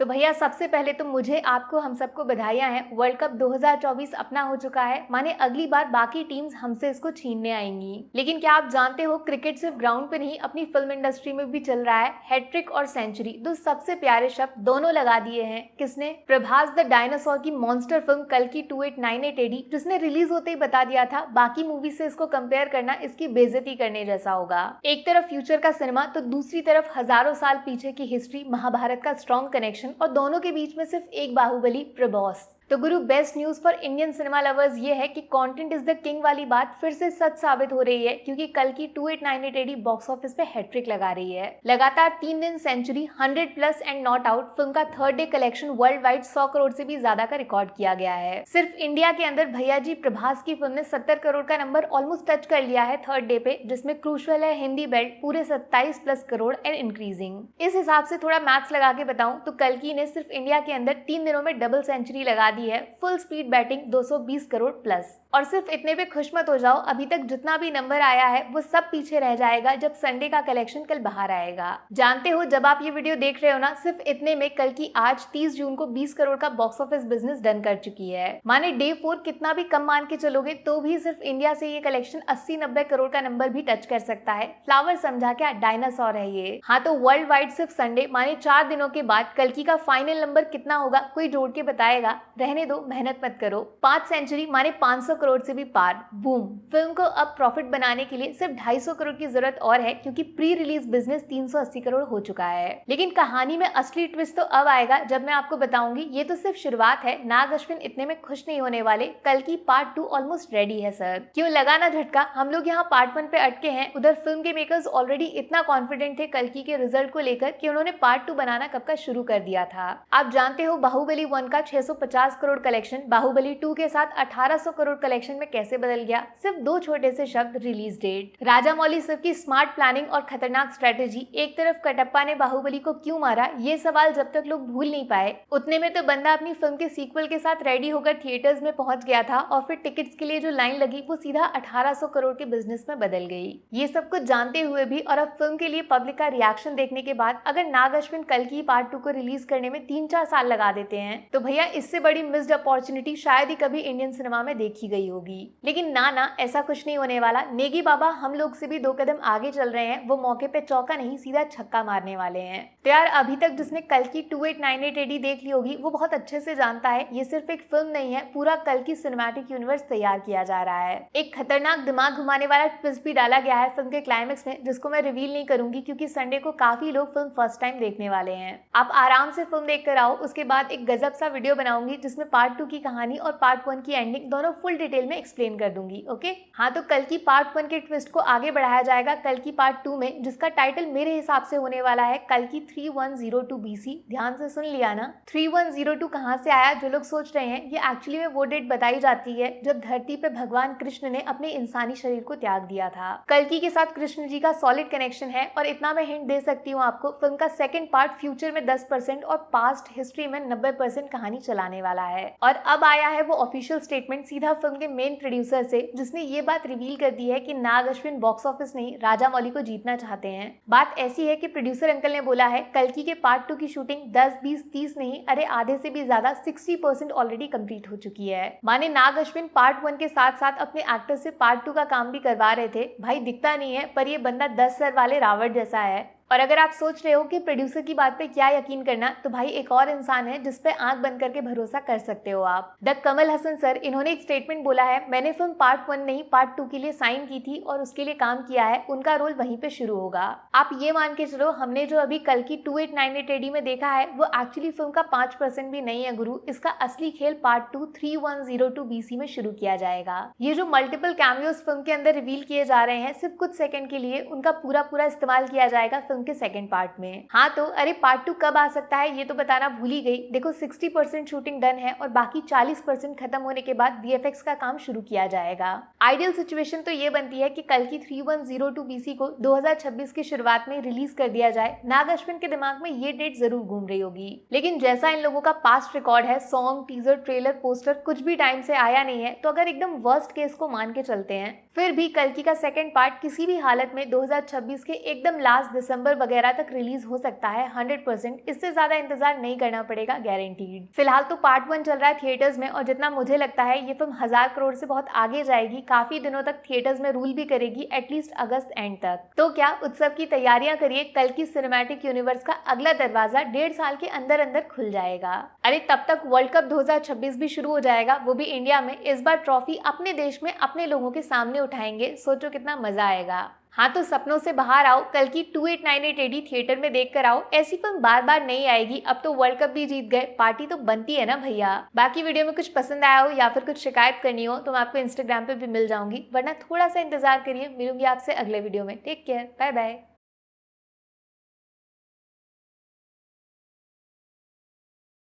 तो भैया सबसे पहले तो मुझे आपको हम सबको बधाइयां हैं। वर्ल्ड कप 2024 अपना हो चुका है, माने अगली बार बाकी टीम्स हमसे इसको छीनने आएंगी। लेकिन क्या आप जानते हो, क्रिकेट सिर्फ ग्राउंड पे नहीं, अपनी फिल्म इंडस्ट्री में भी चल रहा है। हैट्रिक और सेंचुरी, दो सबसे प्यारे शब्द दोनों लगा दिए हैं। किसने? प्रभास द डायनासोर की मॉन्स्टर फिल्म कल्कि 2898 एडी, जिसने रिलीज होते ही बता दिया था बाकी मूवी से इसको कंपेयर करना इसकी बेइज्जती करने जैसा होगा। एक तरफ फ्यूचर का सिनेमा तो दूसरी तरफ हजारों साल पीछे की हिस्ट्री, महाभारत का स्ट्रॉन्ग कनेक्शन और दोनों के बीच में सिर्फ एक बाहुबली, प्रभास। तो गुरु, best news for Indian cinema lovers ये है कि कंटेंट इज द किंग वाली बात फिर से सच साबित हो रही है, क्योंकि कल्कि 2898 एडी बॉक्स ऑफिस पे हैट्रिक लगा रही है। लगातार 3 दिन century, 100+ and not out, film का third day collection world wide 100 crore से भी ज्यादा का रिकॉर्ड किया गया है। सिर्फ इंडिया के अंदर भैया जी प्रभास की फिल्म ने 70 करोड़ का नंबर ऑलमोस्ट टच कर लिया है थर्ड डे पे, जिसमें क्रूशल है हिंदी बेल्ट पूरे 27+ करोड़ एंड इंक्रीजिंग। इस हिसाब से थोड़ा मैथ्स लगा के बताऊं तो कल्कि ने सिर्फ इंडिया के अंदर 3 दिनों में डबल सेंचुरी लगा दी है, full speed batting 220 crore plus. और सिर्फ इतने पे खुश मत हो जाओ, अभी तक जितना भी नंबर आया है वो सब पीछे रह जाएगा जब संडे का कलेक्शन कल बाहर आएगा। जानते हो, जब आप ये वीडियो देख रहे हो ना, सिर्फ इतने में कल्कि आज 30 जून को 20 करोड़ का बॉक्स ऑफिस बिजनेस डन कर चुकी है। माने डे 4 कितना भी कम मान के चलोगे तो भी सिर्फ इंडिया से ये कलेक्शन 80-90 करोड़ का नंबर भी टच कर सकता है। फ्लावर समझा क्या, डायनासोर है ये। हाँ, तो वर्ल्ड वाइड सिर्फ संडे माने 4 दिनों के बाद कल्कि का फाइनल नंबर कितना होगा कोई जोड़ के बताएगा? रहने दो, मेहनत मत करो। 5 सेंचुरी माने 500 करोड़ से भी पार। बूम। फिल्म को अब प्रॉफिट बनाने के लिए सिर्फ 250 करोड़ की जरूरत और है, क्योंकि प्री रिलीज बिजनेस 380 करोड़ हो चुका है। लेकिन कहानी में असली ट्विस्ट तो अब आएगा जब मैं आपको बताऊंगी। ये तो सिर्फ शुरुआत है, नाग अश्विन इतने में खुश नहीं होने वाले। कल्कि पार्ट 2 ऑलमोस्ट रेडी है सर। क्यों लगा ना झटका? हम लोग यहाँ पार्ट 1 पे अटके हैं, उधर फिल्म के मेकर्स ऑलरेडी इतना कॉन्फिडेंट थे कल्कि के रिजल्ट को लेकर कि उन्होंने पार्ट 2 बनाना कब का शुरू कर दिया था। आप जानते हो बाहुबली 1 का 650 करोड़ कलेक्शन बाहुबली 2 के साथ 1800 करोड़ कलेक्शन में कैसे बदल गया? सिर्फ 2 छोटे से शब्द, रिलीज डेट। राजामौली सर की स्मार्ट प्लानिंग और खतरनाक स्ट्रेटेजी। एक तरफ कटप्पा ने बाहुबली को क्यों मारा, ये सवाल जब तक लोग भूल नहीं पाए, उतने में तो बंदा अपनी फिल्म के सीक्वल के साथ रेडी होकर थिएटर्स में पहुंच गया था, और फिर टिकट्स के लिए जो लाइन लगी वो सीधा 1800 करोड़ के बिजनेस में बदल गई। ये सब कुछ जानते हुए भी और अब फिल्म के लिए पब्लिक का रिएक्शन देखने के बाद अगर नाग अश्विन कल्कि पार्ट 2 को रिलीज करने में 3-4 साल लगा देते हैं तो भैया इससे बड़ी मिस्ड अपॉर्चुनिटी शायद ही कभी इंडियन सिनेमा में देखी गई होगी। लेकिन ना, ऐसा कुछ नहीं होने वाला। नेगी बाबा हम लोग से भी 2 कदम आगे चल रहे हैं, वो मौके पे चौका नहीं सीधा छक्का मारने वाले हैं। तो यार, अभी तक जिसने कल्कि 2898 एडी देख ली होगी वो बहुत अच्छे से जानता है ये सिर्फ एक फिल्म नहीं है, पूरा कल्कि सिनेमैटिक यूनिवर्स तैयार किया जा रहा है। एक खतरनाक दिमाग घुमाने वाला ट्विस्ट भी डाला गया है फिल्म के क्लाइमेक्स में, जिसको मैं रिवील नहीं करूंगी क्योंकि संडे को काफी लोग फिल्म फर्स्ट टाइम देखने वाले हैं। आप आराम से फिल्म देख कर आओ, उसके बाद एक गजब सा वीडियो बनाऊंगी जिसमें पार्ट 2 की कहानी और पार्ट 1 की एंडिंग दोनों फुल डिटेल में एक्सप्लेन कर दूंगी। ओके? हाँ, तो कल्कि पार्ट 1 के ट्विस्ट को आगे बढ़ाया जाएगा कल्कि पार्ट 2 में, जिसका टाइटल मेरे हिसाब से होने वाला है कल्कि 3102 BC। ध्यान से सुन लिया ना? 3102 कहाँ से आया? जो लोग सोच रहे हैं, ये एक्चुअली में वो डेट बताई जाती है जब धरती पे भगवान कृष्ण ने अपने इंसानी शरीर को त्याग दिया था। कल्कि के साथ कृष्ण जी का सॉलिड कनेक्शन है, और इतना मैं हिंट दे सकती हूँ आपको, फिल्म का सेकंड पार्ट फ्यूचर में 10% और पास्ट हिस्ट्री में 90% कहानी चलाने वाला है। और अब आया है वो ऑफिशियल स्टेटमेंट सीधा फिल्म के मेन प्रोड्यूसर से, जिसने ये बात रिवील कर दी है कि नाग अश्विन बॉक्स ऑफिस नहीं, राजामौली को जीतना चाहते हैं। बात ऐसी है कि प्रोड्यूसर अंकल ने बोला है कल्कि के पार्ट 2 की शूटिंग 10, 20, 30 नहीं, अरे आधे से भी ज्यादा 60% ऑलरेडी कंप्लीट हो चुकी है। माने नाग अश्विन पार्ट 1 के साथ साथ अपने एक्टर से पार्ट 2 का काम भी करवा रहे थे। भाई दिखता नहीं है, पर ये बंदा 10 सर वाले रावण जैसा है। और अगर आप सोच रहे हो कि प्रोड्यूसर की बात पे क्या यकीन करना, तो भाई एक और इंसान है जिस पे आंख बंद करके भरोसा कर सकते हो आप। द कमल हसन सर, इन्होंने एक स्टेटमेंट बोला है, मैंने फिल्म पार्ट 1 नहीं पार्ट 2 के लिए साइन की थी और उसके लिए काम किया है, उनका रोल वहीं पे शुरू होगा। आप ये मान के चलो, हमने जो अभी कल्कि 2898 एडी में देखा है वो एक्चुअली फिल्म का 5% भी नहीं है गुरु। इसका असली खेल पार्ट 2 3102 BC में शुरू किया जाएगा। ये जो मल्टीपल कैमियोस फिल्म के अंदर रिवील किए जा रहे हैं सिर्फ कुछ सेकंड के लिए, उनका पूरा इस्तेमाल किया जाएगा फिल्म के सेकंड पार्ट में। हाँ, तो अरे पार्ट 2 कब आ सकता है ये तो बताना भूल ही गई। देखो 60% शूटिंग डन है और बाकी 40% खत्म होने के बाद VFX का काम शुरू किया जाएगा। आइडियल सिचुएशन तो ये बनती है कि कल्कि 3102 BC को 2026 की शुरुआत में रिलीज कर दिया जाए। नाग अश्विन के दिमाग में ये डेट जरूर घूम रही होगी, लेकिन जैसा इन लोगों का पास्ट रिकॉर्ड है, सॉन्ग, टीजर, ट्रेलर, पोस्टर कुछ भी टाइम से आया नहीं है, तो अगर एकदम वर्स्ट केस को मान के चलते हैं, फिर भी कल्कि का सेकंड पार्ट किसी भी हालत में 2026 के एकदम लास्ट दिसंबर दिसंबर वगैरह तक रिलीज हो सकता है 100%। इससे ज्यादा इंतजार नहीं करना पड़ेगा, गारंटीड। फिलहाल तो पार्ट 1 चल रहा है थिएटर्स में और जितना मुझे लगता है ये फिल्म 1000 करोड़ से बहुत आगे जाएगी, काफी दिनों तक थिएटर्स में रूल भी करेगी, एटलीस्ट अगस्त एंड तक। तो क्या उत्सव की तैयारियां करिए, कल की सिनेमैटिक यूनिवर्स का अगला दरवाजा 1.5 साल के अंदर अंदर खुल जाएगा। अरे तब तक वर्ल्ड कप 2026 भी शुरू हो जाएगा, वो भी इंडिया में। इस बार ट्रॉफी अपने देश में अपने लोगों के सामने उठाएंगे, सोचो कितना मजा आएगा। हाँ तो सपनों से बाहर आओ, कल की 2898 एडी थिएटर में देख कर आओ। ऐसी फिल्म बार बार नहीं आएगी, अब तो वर्ल्ड कप भी जीत गए, पार्टी तो बनती है ना भैया। बाकी वीडियो में कुछ पसंद आया हो या फिर कुछ शिकायत करनी हो तो मैं आपको इंस्टाग्राम पे भी मिल जाऊंगी, वरना थोड़ा सा इंतजार करिए, मिलूंगी आपसे अगले वीडियो में। Take care, bye bye.